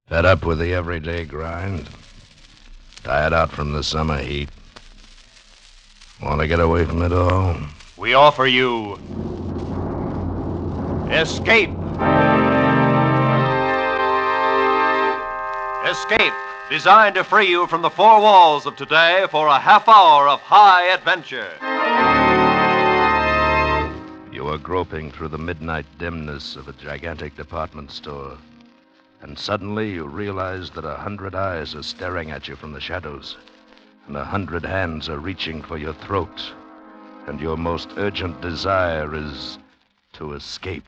Fed up with the everyday grind? Tired out from the summer heat? Want to get away from it all? We offer you Escape. Escape, designed to free you from the four walls of today for a half hour of high adventure. You are groping through the midnight dimness of a gigantic department store, and suddenly you realize that 100 eyes are staring at you from the shadows, and 100 hands are reaching for your throat, and your most urgent desire is to escape.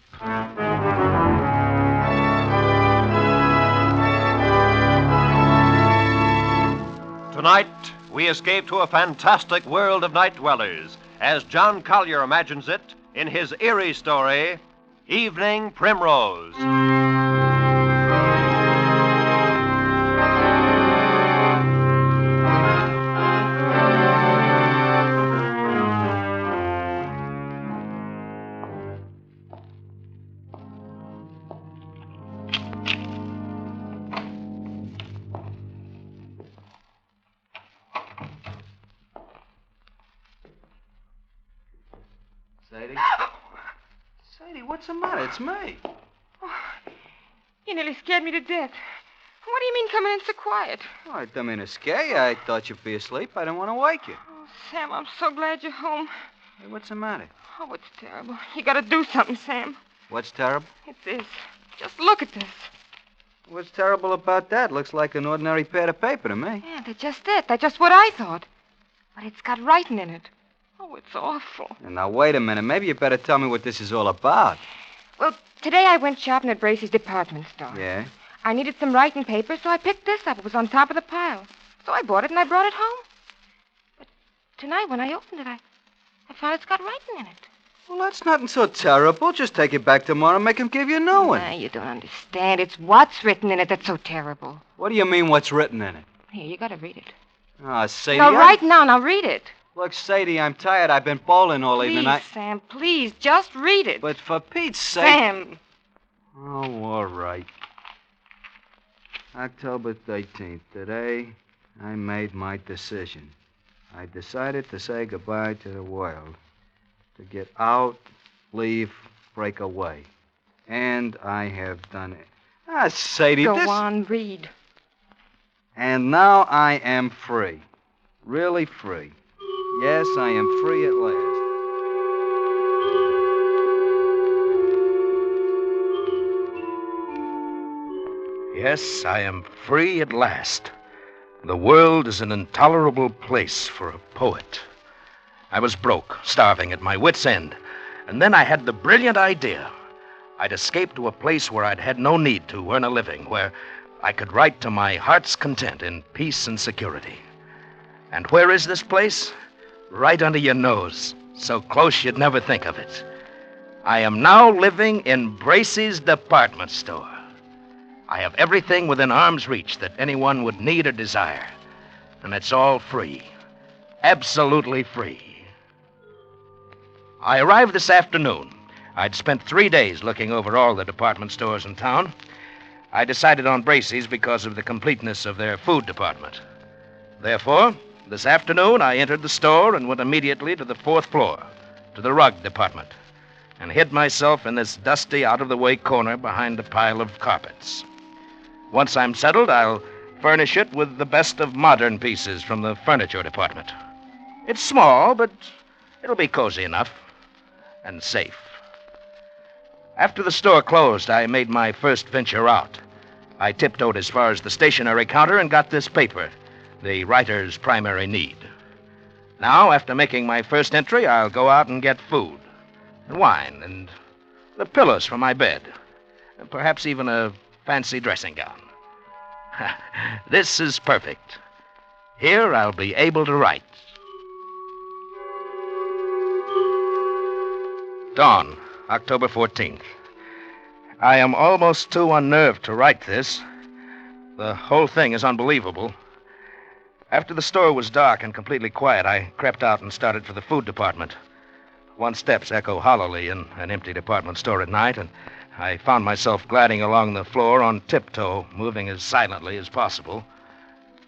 Tonight, we escape to a fantastic world of night dwellers, as John Collier imagines it in his eerie story, Evening Primrose. Sadie? Sadie, what's the matter? It's me. Oh, you nearly scared me to death. What do you mean coming in so quiet? Oh, I didn't mean to scare you. I thought you'd be asleep. I didn't want to wake you. Oh, Sam, I'm so glad you're home. Hey, what's the matter? Oh, it's terrible. You gotta do something, Sam. What's terrible? It's this. Just look at this. What's terrible about that? Looks like an ordinary pad of paper to me. Yeah, that's just it. That's just what I thought. But it's got writing in it. Oh, it's awful. And now, wait a minute. Maybe you better tell me what this is all about. Well, today I went shopping at Bracy's department store. Yeah? I needed some writing paper, so I picked this up. It was on top of the pile. So I bought it and I brought it home. But tonight, when I opened it, I found it's got writing in it. Well, that's nothing so terrible. Just take it back tomorrow and make him give you a new one. Nah, you don't understand. It's what's written in it that's so terrible. What do you mean, what's written in it? Here, you gotta read it. Ah, Sadie. No, right now. Now read it. Look, Sadie, I'm tired. I've been bowling all evening. Please, Sam, please, just read it. But for Pete's sake... Sam. Oh, all right. October 13th. Today, I made my decision. I decided to say goodbye to the world. To get out, leave, break away. And I have done it. Ah, Sadie, Go on, read. And now I am free. Really free. Yes, I am free at last. Yes, I am free at last. The world is an intolerable place for a poet. I was broke, starving, at my wit's end. And then I had the brilliant idea. I'd escape to a place where I'd had no need to earn a living, where I could write to my heart's content in peace and security. And where is this place? Right under your nose, so close you'd never think of it. I am now living in Bracy's department store. I have everything within arm's reach that anyone would need or desire. And it's all free. Absolutely free. I arrived this afternoon. I'd spent 3 days looking over all the department stores in town. I decided on Bracy's because of the completeness of their food department. Therefore, this afternoon I entered the store and went immediately to the 4th floor, to the rug department, and hid myself in this dusty, out-of-the-way corner behind a pile of carpets. Once I'm settled, I'll furnish it with the best of modern pieces from the furniture department. It's small, but it'll be cozy enough and safe. After the store closed, I made my first venture out. I tiptoed as far as the stationery counter and got this paper, the writer's primary need. Now, after making my first entry, I'll go out and get food, and wine, and the pillows for my bed, and perhaps even a fancy dressing gown. This is perfect. Here I'll be able to write. Dawn, October 14th. I am almost too unnerved to write this. The whole thing is unbelievable. After the store was dark and completely quiet, I crept out and started for the food department. One's steps echo hollowly in an empty department store at night, and I found myself gliding along the floor on tiptoe, moving as silently as possible.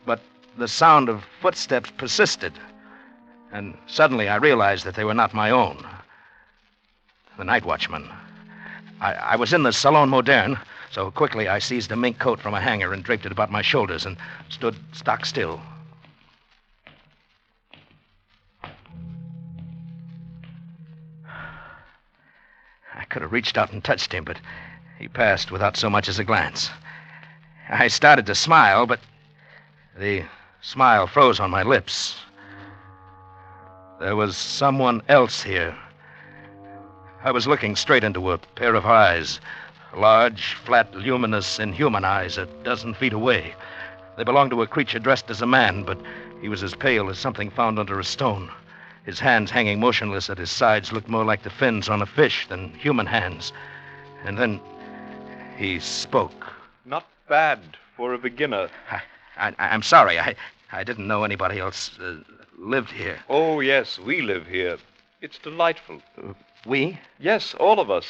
But the sound of footsteps persisted, and suddenly I realized that they were not my own. The night watchman. I was in the Salon Moderne, so quickly I seized a mink coat from a hanger and draped it about my shoulders and stood stock still. I could have reached out and touched him, but he passed without so much as a glance. I started to smile, but the smile froze on my lips. There was someone else here. I was looking straight into a pair of eyes, large, flat, luminous, inhuman eyes a dozen feet away. They belonged to a creature dressed as a man, but he was as pale as something found under a stone. His hands hanging motionless at his sides looked more like the fins on a fish than human hands. And then he spoke. Not bad for a beginner. I'm sorry. I didn't know anybody else lived here. Oh, yes, we live here. It's delightful. We? Yes, all of us.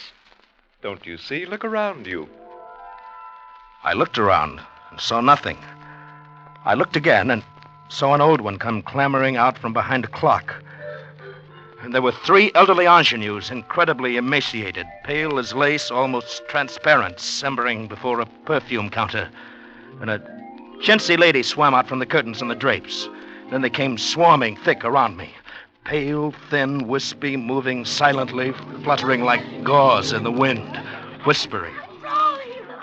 Don't you see? Look around you. I looked around and saw nothing. I looked again and saw an old one come clambering out from behind a clock. And there were 3 elderly ingenues, incredibly emaciated, pale as lace, almost transparent, simmering before a perfume counter. And a chintzy lady swam out from the curtains and the drapes. Then they came swarming thick around me. Pale, thin, wispy, moving silently, fluttering like gauze in the wind, whispering.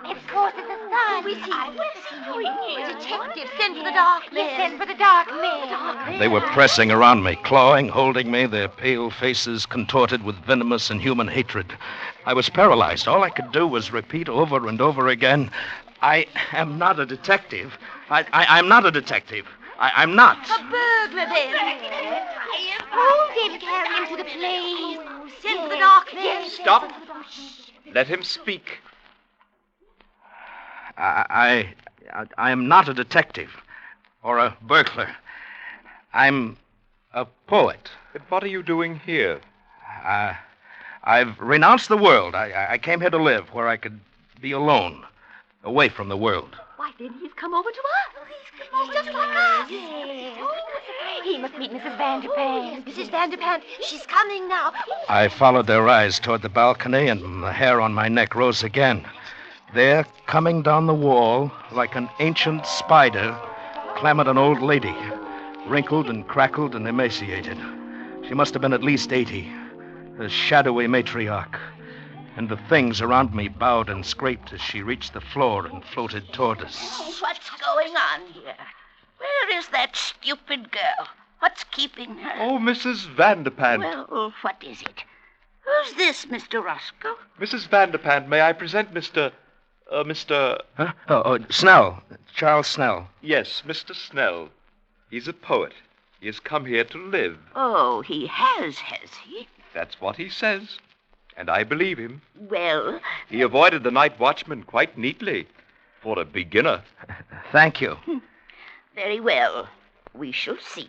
Of course, it's a sign. We see. Detective, send for the darkmen. Yes, send for the darkmen. They were pressing around me, clawing, holding me, their pale faces contorted with venomous and human hatred. I was paralyzed. All I could do was repeat over and over again, I am not a detective. I'm not a detective. I'm not. A burglar, then. Hold him, carry him to the place. Send for the darkmen. Stop. Let him speak. I am not a detective or a burglar. I'm a poet. But what are you doing here? I've renounced the world. I came here to live where I could be alone, away from the world. Why, then he's come over to us. He's just like us. Yes. He must meet Mrs. Vanderpant. Mrs. Vanderpant, she's coming now. I followed their eyes toward the balcony, and the hair on my neck rose again. There, coming down the wall, like an ancient spider, clambered an old lady, wrinkled and crackled and emaciated. She must have been at least 80, a shadowy matriarch. And the things around me bowed and scraped as she reached the floor and floated toward us. What's going on here? Where is that stupid girl? What's keeping her? Oh, Mrs. Vanderpant. Well, what is it? Who's this, Mr. Roscoe? Mrs. Vanderpant, may I present Mr. Huh? Oh, Snell. Charles Snell. Yes, Mr. Snell. He's a poet. He has come here to live. Oh, he has he? That's what he says. And I believe him. Well... He avoided the night watchman quite neatly. For a beginner. Thank you. Very well. We shall see.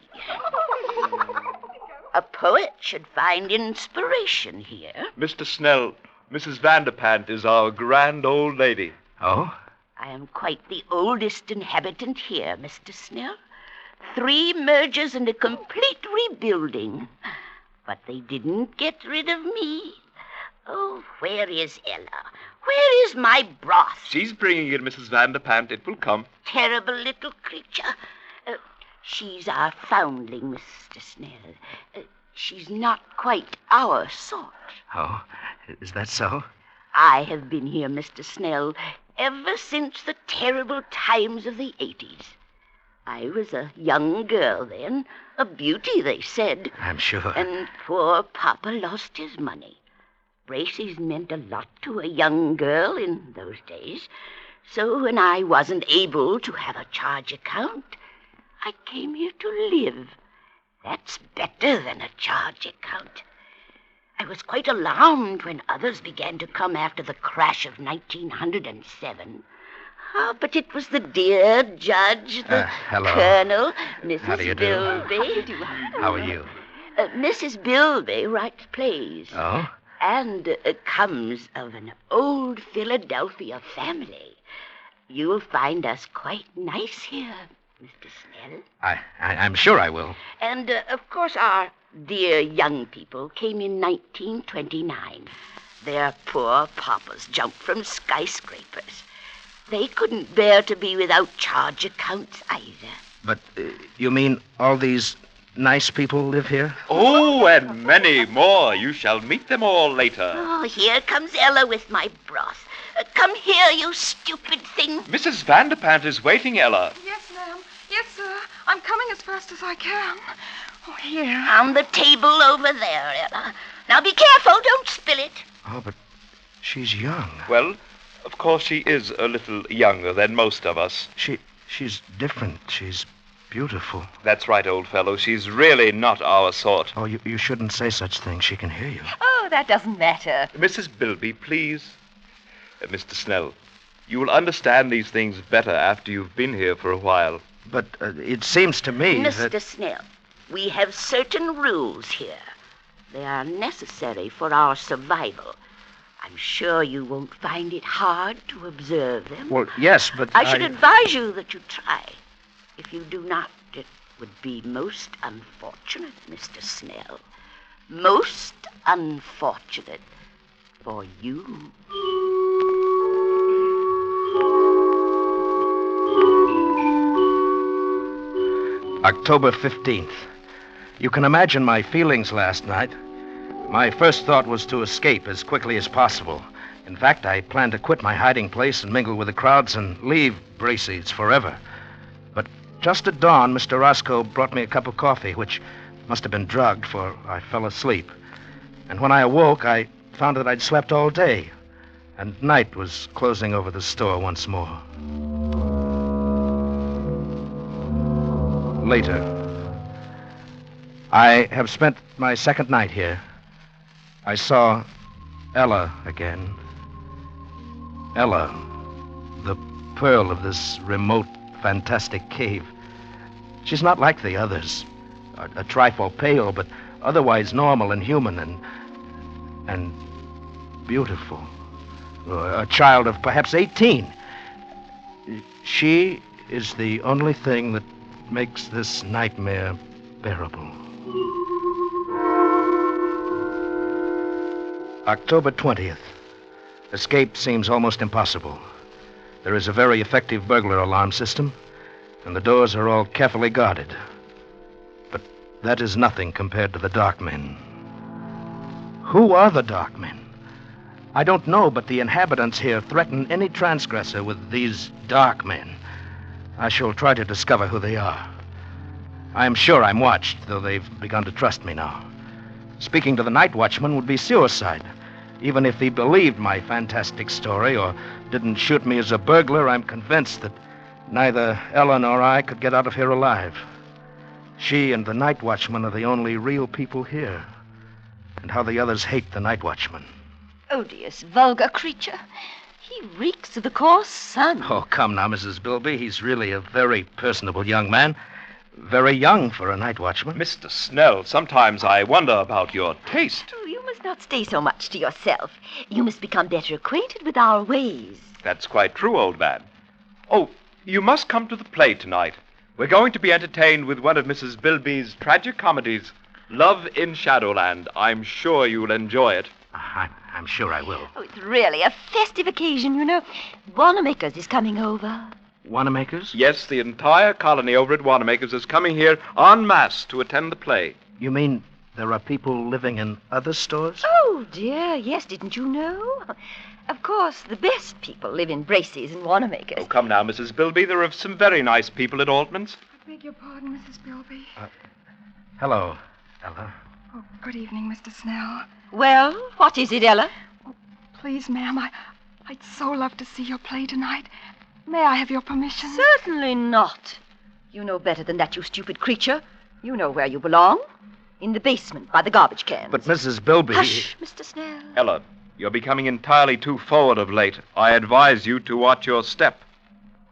A poet should find inspiration here. Mr. Snell, Mrs. Vanderpant is our grand old lady. Oh? I am quite the oldest inhabitant here, Mr. Snell. 3 mergers and a complete rebuilding. But they didn't get rid of me. Oh, where is Ella? Where is my broth? She's bringing it, Mrs. Vanderpant. It will come. Terrible little creature. She's our foundling, Mr. Snell. She's not quite our sort. Oh, is that so? I have been here, Mr. Snell, ever since the terrible times of the 80s. I was a young girl then, a beauty, they said. I'm sure. And poor Papa lost his money. Bracy's meant a lot to a young girl in those days. So when I wasn't able to have a charge account, I came here to live. That's better than a charge account. I was quite alarmed when others began to come after the crash of 1907. Oh, but it was the dear judge, the hello. colonel, Mrs. How do you do? Bilby. How are you? Mrs. Bilby writes plays. Oh? and comes of an old Philadelphia family. You'll find us quite nice here, Mr. Snell. I'm sure I will. And, of course, our dear young people came in 1929. Their poor papas jumped from skyscrapers. They couldn't bear to be without charge accounts either. But you mean all these nice people live here? Oh, and many more. You shall meet them all later. Oh, here comes Ella with my broth. Come here, you stupid thing. Mrs. Vanderpant is waiting, Ella. Yes, ma'am. Yes, sir. I'm coming as fast as I can. Oh, here. On the table over there, Ella. Now be careful, don't spill it. Oh, but she's young. Well, of course she is a little younger than most of us. She's different. She's beautiful. That's right, old fellow. She's really not our sort. Oh, you shouldn't say such things. She can hear you. Oh, that doesn't matter. Mrs. Bilby, please. Mr. Snell, you will understand these things better after you've been here for a while. But it seems to me Mr. Snell, we have certain rules here. They are necessary for our survival. I'm sure you won't find it hard to observe them. Well, yes, but I should advise you that you try. If you do not, it would be most unfortunate, Mr. Snell. Most unfortunate for you. October 15th. You can imagine my feelings last night. My first thought was to escape as quickly as possible. In fact, I planned to quit my hiding place and mingle with the crowds and leave Bracy's forever. But just at dawn, Mr. Roscoe brought me a cup of coffee, which must have been drugged, for I fell asleep. And when I awoke, I found that I'd slept all day, and night was closing over the store once more. Later. I have spent my second night here. I saw Ella again. Ella, the pearl of this remote, fantastic cave. She's not like the others. A trifle pale, but otherwise normal and human and beautiful. A child of perhaps 18. She is the only thing that makes this nightmare bearable. October 20th. Escape seems almost impossible. There is a very effective burglar alarm system, and the doors are all carefully guarded. But that is nothing compared to the darkmen. Who are the darkmen? I don't know, but the inhabitants here threaten any transgressor with these darkmen. I shall try to discover who they are. I am sure I'm watched, though they've begun to trust me now. Speaking to the night watchman would be suicide. Even if he believed my fantastic story or didn't shoot me as a burglar, I'm convinced that neither Ella nor I could get out of here alive. She and the night watchman are the only real people here. And how the others hate the night watchman. Odious, vulgar creature. He reeks of the coarse sun. Oh, come now, Mrs. Bilby. He's really a very personable young man. Very young for a night watchman. Mr. Snell, sometimes I wonder about your taste. Oh, you must not stay so much to yourself. You must become better acquainted with our ways. That's quite true, old man. Oh, you must come to the play tonight. We're going to be entertained with one of Mrs. Bilby's tragic comedies, Love in Shadowland. I'm sure you'll enjoy it. I'm sure I will. Oh, it's really a festive occasion, you know. Wanamaker's is coming over. Wanamaker's? Yes, the entire colony over at Wanamaker's is coming here en masse to attend the play. You mean there are people living in other stores? Oh, dear, yes, didn't you know? Of course, the best people live in Bracy's and Wanamaker's. Oh, come now, Mrs. Bilby. There are some very nice people at Altman's. I beg your pardon, Mrs. Bilby. Hello, Ella. Oh, good evening, Mr. Snell. Well, what is it, Ella? Oh, please, ma'am, I'd so love to see your play tonight. May I have your permission? Certainly not. You know better than that, you stupid creature. You know where you belong. In the basement by the garbage cans. But Mrs. Bilby... Hush, Mr. Snell. Ella, you're becoming entirely too forward of late. I advise you to watch your step.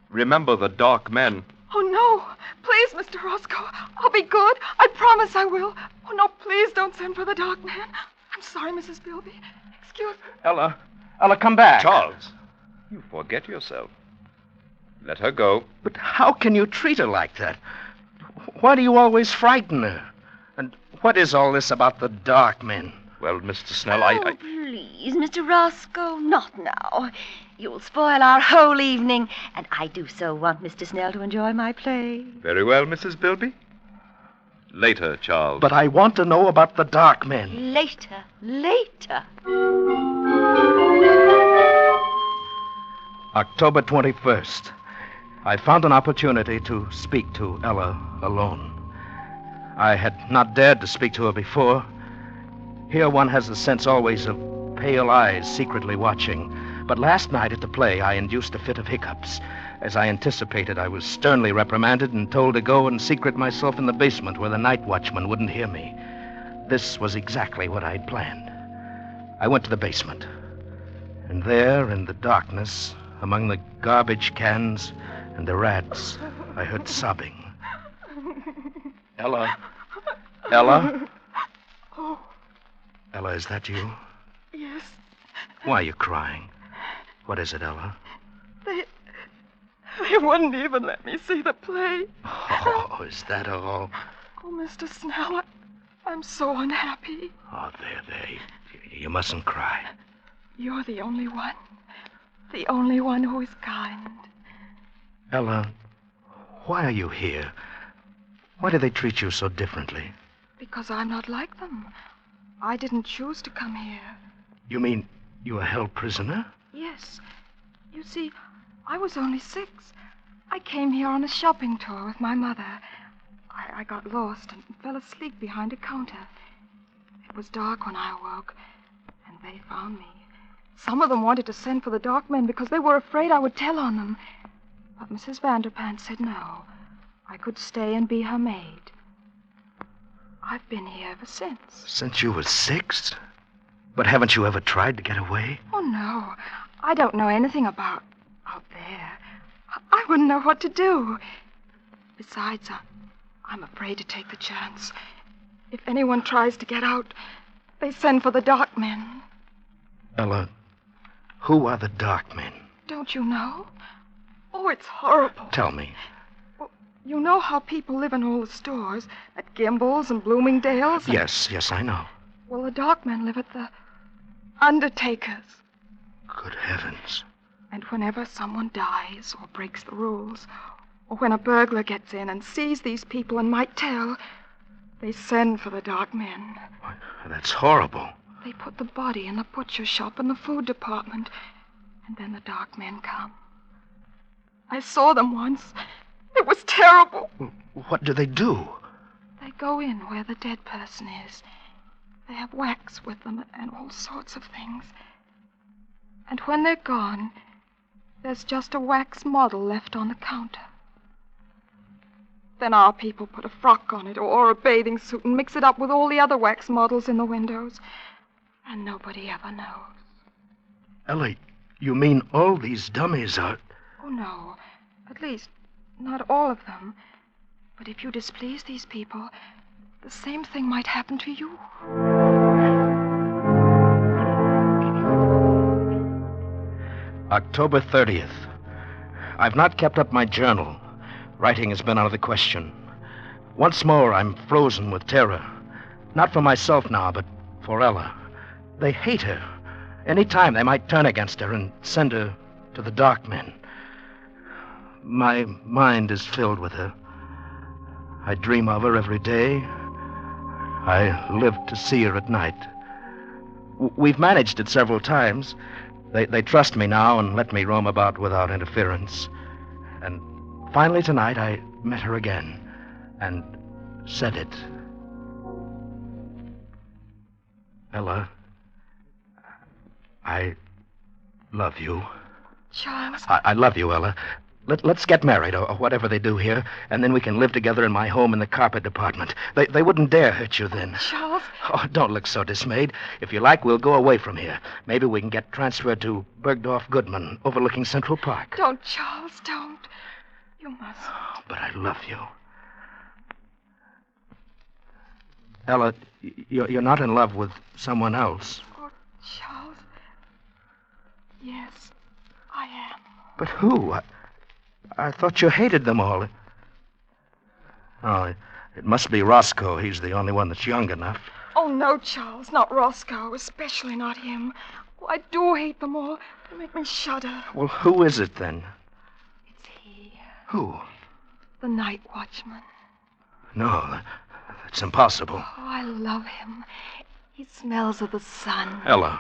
Remember the dark men. Oh, no. Please, Mr. Roscoe. I'll be good. I promise I will. Oh, no, please don't send for the dark man. I'm sorry, Mrs. Bilby. Excuse me. Ella, come back. Charles, you forget yourself. Let her go. But how can you treat her like that? Why do you always frighten her? And what is all this about the darkmen? Well, Mr. Snell, Oh, please, Mr. Roscoe, not now. You'll spoil our whole evening, and I do so want Mr. Snell to enjoy my play. Very well, Mrs. Bilby. Later, Charles. But I want to know about the darkmen. Later. October 21st. I found an opportunity to speak to Ella alone. I had not dared to speak to her before. Here one has the sense always of pale eyes secretly watching. But last night at the play, I induced a fit of hiccups. As I anticipated, I was sternly reprimanded and told to go and secret myself in the basement where the night watchman wouldn't hear me. This was exactly what I'd planned. I went to the basement. And there, in the darkness, among the garbage cans and the rats, I heard sobbing. Ella? Ella? Oh, Ella, is that you? yes. Why are you crying? What is it, Ella? They wouldn't even let me see the play. Oh, is that all? Oh, Mr. Snell, I'm so unhappy. Oh, there. You mustn't cry. You're the only one. The only one who is kind. Ella, why are you here? Why do they treat you so differently? Because I'm not like them. I didn't choose to come here. You mean you were held prisoner? Yes. You see, I was only 6. I came here on a shopping tour with my mother. I got lost and fell asleep behind a counter. It was dark when I awoke, and they found me. Some of them wanted to send for the darkmen because they were afraid I would tell on them. But Mrs. Vanderpant said no. I could stay and be her maid. I've been here ever since. Since you were 6? But haven't you ever tried to get away? Oh, no. I don't know anything about out there. I wouldn't know what to do. Besides, I'm afraid to take the chance. If anyone tries to get out, they send for the darkmen. Ella, who are the darkmen? Don't you know? Oh, it's horrible. Tell me. Well, you know how people live in all the stores, at Gimbel's and Bloomingdale's? And... Yes, I know. Well, the darkmen live at the undertakers. Good heavens. And whenever someone dies or breaks the rules, or when a burglar gets in and sees these people and might tell, they send for the darkmen. That's horrible. They put the body in the butcher shop in the food department, and then the darkmen come. I saw them once. It was terrible. What do they do? They go in where the dead person is. They have wax with them and all sorts of things. And when they're gone, there's just a wax model left on the counter. Then our people put a frock on it or a bathing suit and mix it up with all the other wax models in the windows. And nobody ever knows. Ellie, you mean all these dummies are... Oh, no. At least, not all of them. But if you displease these people, the same thing might happen to you. October 30th. I've not kept up my journal. Writing has been out of the question. Once more, I'm frozen with terror. Not for myself now, but for Ella. They hate her. Any time they might turn against her and send her to the darkmen. My mind is filled with her. I dream of her every day. I live to see her at night. We've managed it several times. They trust me now and let me roam about without interference. And finally tonight I met her again and said it. Ella, I love you. Charles. I love you, Ella. Let's get married, or whatever they do here, and then we can live together in my home in the carpet department. They wouldn't dare hurt you then. Charles. Oh, don't look so dismayed. If you like, we'll go away from here. Maybe we can get transferred to Bergdorf Goodman, overlooking Central Park. Don't, Charles, don't. You must. Oh, but I love you. Ella, you're not in love with someone else. Oh, Charles. Yes, I am. But who? I thought you hated them all. Oh, it must be Roscoe. He's the only one that's young enough. Oh, no, Charles, not Roscoe, especially not him. Oh, I do hate them all. They make me shudder. Well, who is it then? It's he, Who? the night watchman. No, that's impossible. Oh, I love him. He smells of the sun. Ella.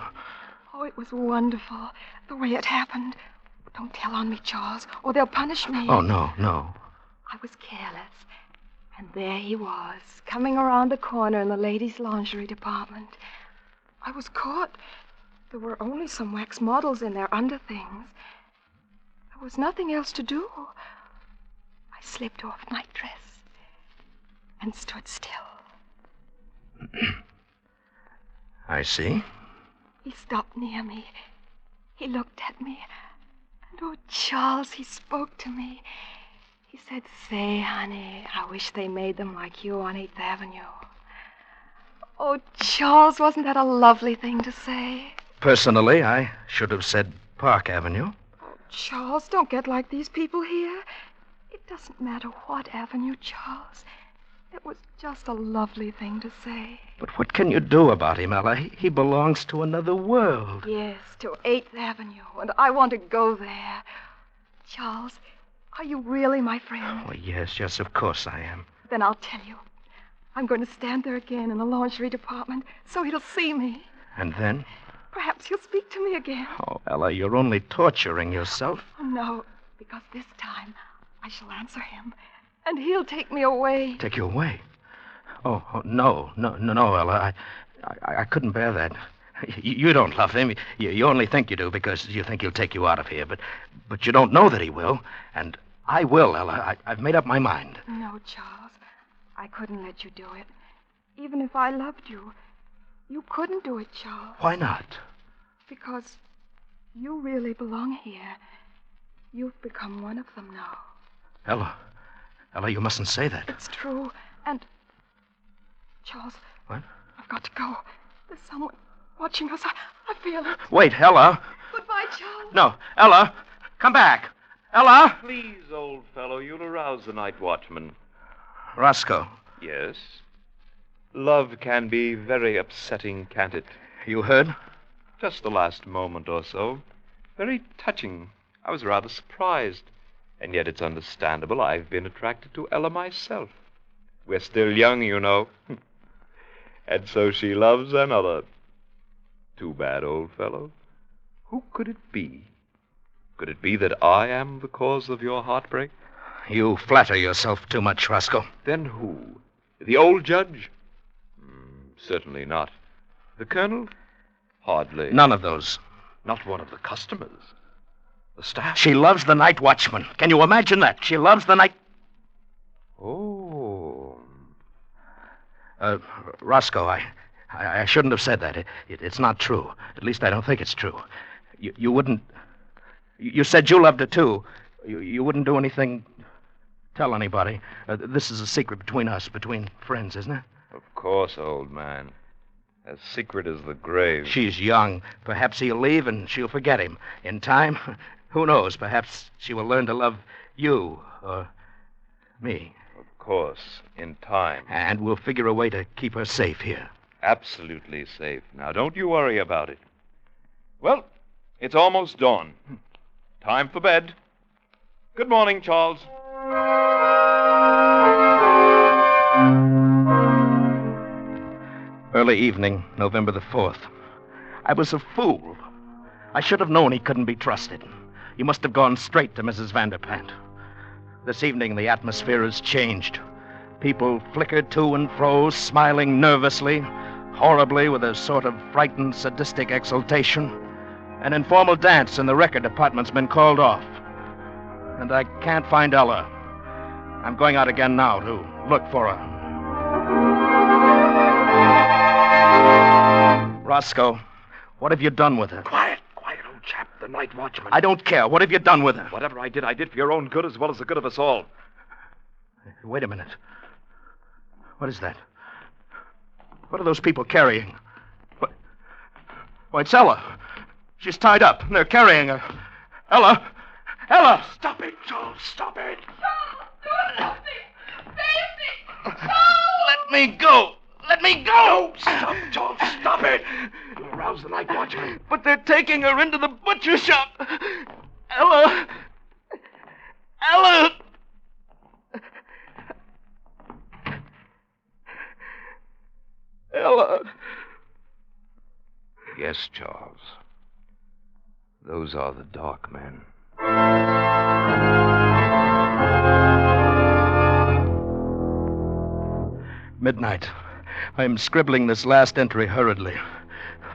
Oh, it was wonderful, the way it happened. Don't tell on me, Charles, or they'll punish me. Oh, no. I was careless. And there he was, coming around the corner in the ladies' lingerie department. I was caught. There were only some wax models in their underthings. There was nothing else to do. I slipped off nightdress and stood still. I see. He stopped near me. He looked at me. And, oh, Charles, he spoke to me. He said, "Say, honey, I wish they made them like you on 8th Avenue." Oh, Charles, wasn't that a lovely thing to say? Personally, I should have said Park Avenue. Oh, Charles, don't get like these people here. It doesn't matter what avenue, Charles. It was just a lovely thing to say. But what can you do about him, Ella? He belongs to another world. Yes, to 8th Avenue, and I want to go there. Charles, are you really my friend? Oh, yes, of course I am. Then I'll tell you. I'm going to stand there again in the lingerie department so he'll see me. And then? Perhaps he'll speak to me again. Oh, Ella, you're only torturing yourself. Oh, no, because this time I shall answer him, and he'll take me away. Take you away? Oh, no, Ella. I couldn't bear that. You don't love him. You only think you do because you think he'll take you out of here. But you don't know that he will. And I will, Ella. I've made up my mind. No, Charles. I couldn't let you do it. Even if I loved you, you couldn't do it, Charles. Why not? Because you really belong here. You've become one of them now. Ella, you mustn't say that. It's true. And, Charles. What? I've got to go. There's someone watching us. I feel it. Wait, Ella. Goodbye, Charles. No, Ella, come back. Ella! Please, old fellow, you'll arouse the night watchman. Roscoe. Yes? Love can be very upsetting, can't it? You heard? Just the last moment or so. Very touching. I was rather surprised. And yet it's understandable. I've been attracted to Ella myself. We're still young, you know. And so she loves another. Too bad, old fellow. Who could it be? Could it be that I am the cause of your heartbreak? You flatter yourself too much, Roscoe. Then who? The old judge? Certainly not. The colonel? Hardly. None of those. Not one of the customers. The staff? She loves the night watchman. Can you imagine that? She loves the night... Oh. Roscoe, I shouldn't have said that. It's not true. At least I don't think it's true. You wouldn't... You said you loved her, too. You wouldn't do anything... Tell anybody. This is a secret between us, between friends, isn't it? Of course, old man. As secret as the grave. She's young. Perhaps he'll leave and she'll forget him. In time, who knows? Perhaps she will learn to love you or me. Of course, in time. And we'll figure a way to keep her safe here. Absolutely safe. Now, don't you worry about it. Well, it's almost dawn. Time for bed. Good morning, Charles. Early evening, November the 4th. I was a fool. I should have known he couldn't be trusted. He must have gone straight to Mrs. Vanderpant. This evening, the atmosphere has changed. People flickered to and fro, smiling nervously, horribly, with a sort of frightened, sadistic exultation. An informal dance in the record department's been called off. And I can't find Ella. I'm going out again now to look for her. Roscoe, what have you done with her? Quiet, old chap. The night watchman. I don't care. What have you done with her? Whatever I did for your own good as well as the good of us all. Wait a minute. What is that? What are those people carrying? What? Why, it's Ella. She's tied up, and they're carrying her. Ella! Ella! Stop it, Joel. Stop it. Let me go! Let me go! No, stop, Joel. Stop it. You'll arouse the night watchman. But they're taking her into the butcher shop. Ella! Ella! Ella! Yes, Charles. Those are the darkmen. Midnight. I am scribbling this last entry hurriedly.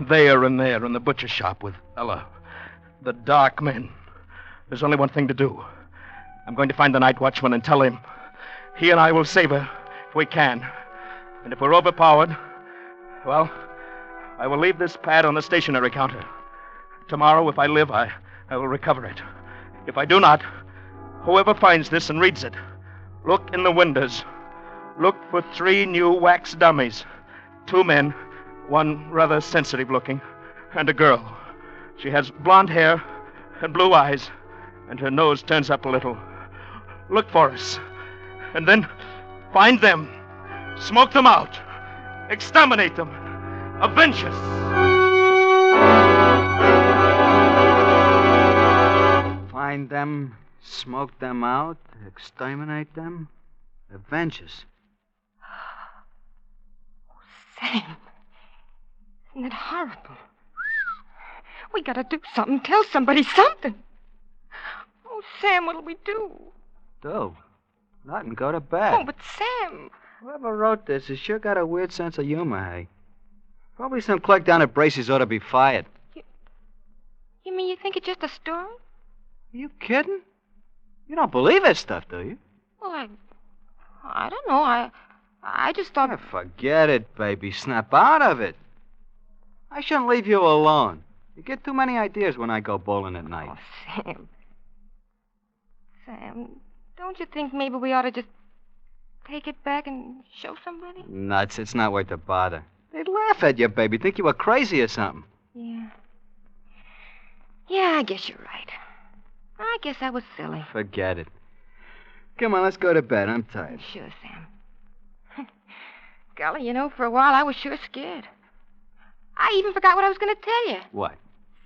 There and there in the butcher shop with Ella. The darkmen. There's only one thing to do. I'm going to find the night watchman and tell him. He and I will save her if we can. And if we're overpowered, well, I will leave this pad on the stationery counter. Tomorrow, if I live, I will recover it. If I do not, whoever finds this and reads it, look in the windows. Look for 3 new wax dummies. 2 men, one rather sensitive looking, and a girl. She has blonde hair and blue eyes, and her nose turns up a little. Look for us. And then find them. Smoke them out. Exterminate them. Avenge us. Find them, smoke them out, exterminate them, avenge us. Sam, isn't it horrible? We gotta do something. Tell somebody something. Oh, Sam, what'll we do? Do? Nothing, go to bed. Oh, but Sam. Whoever wrote this has sure got a weird sense of humor, hey? Probably some clerk down at Bracy's ought to be fired. You mean you think it's just a story? Are you kidding? You don't believe that stuff, do you? Well, I don't know. I just thought... Forget it, baby. Snap out of it. I shouldn't leave you alone. You get too many ideas when I go bowling at night. Oh, Sam. Sam, don't you think maybe we ought to just take it back and show somebody? Nuts. It's not worth the bother. They'd laugh at you, baby. Think you were crazy or something. Yeah. Yeah, I guess you're right. I guess I was silly. Forget it. Come on, let's go to bed. I'm tired. Sure, Sam. Golly, you know, for a while I was sure scared. I even forgot what I was going to tell you. What?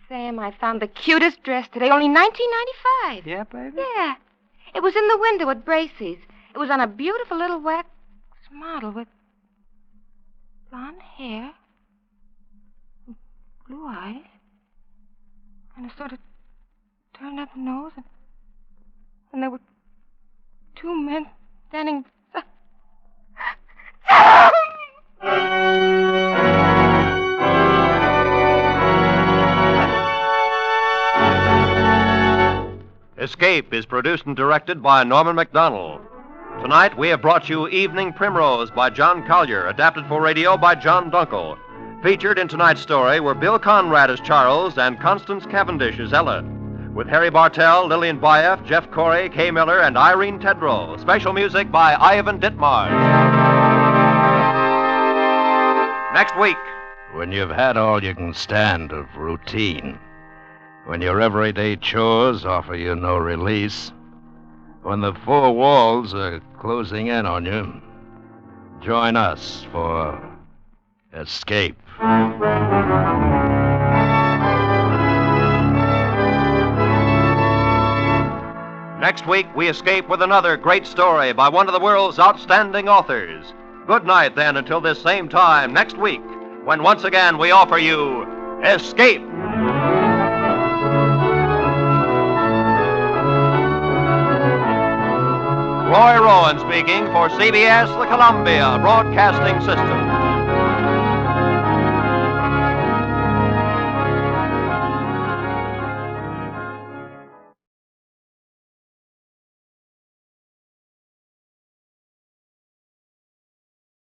Sam, I found the cutest dress today, only $19.95. Yeah, baby? Yeah. It was in the window at Bracy's. It was on a beautiful little wax model with blonde hair, blue eyes, and a sort of turned up nose, and there were 2 men standing. Escape is produced and directed by Norman MacDonald. Tonight, we have brought you Evening Primrose by John Collier, adapted for radio by John Dunkel. Featured in tonight's story were Bill Conrad as Charles and Constance Cavendish as Ella, with Harry Bartell, Lillian Baeff, Jeff Corey, Kay Miller, and Irene Tedrow. Special music by Ivan Ditmars. Next week. When you've had all you can stand of routine, when your everyday chores offer you no release, when the 4 walls are closing in on you, join us for Escape. Next week, we escape with another great story by one of the world's outstanding authors. Good night, then, until this same time next week, when once again we offer you Escape. Roy Rowan speaking for CBS, the Columbia Broadcasting System.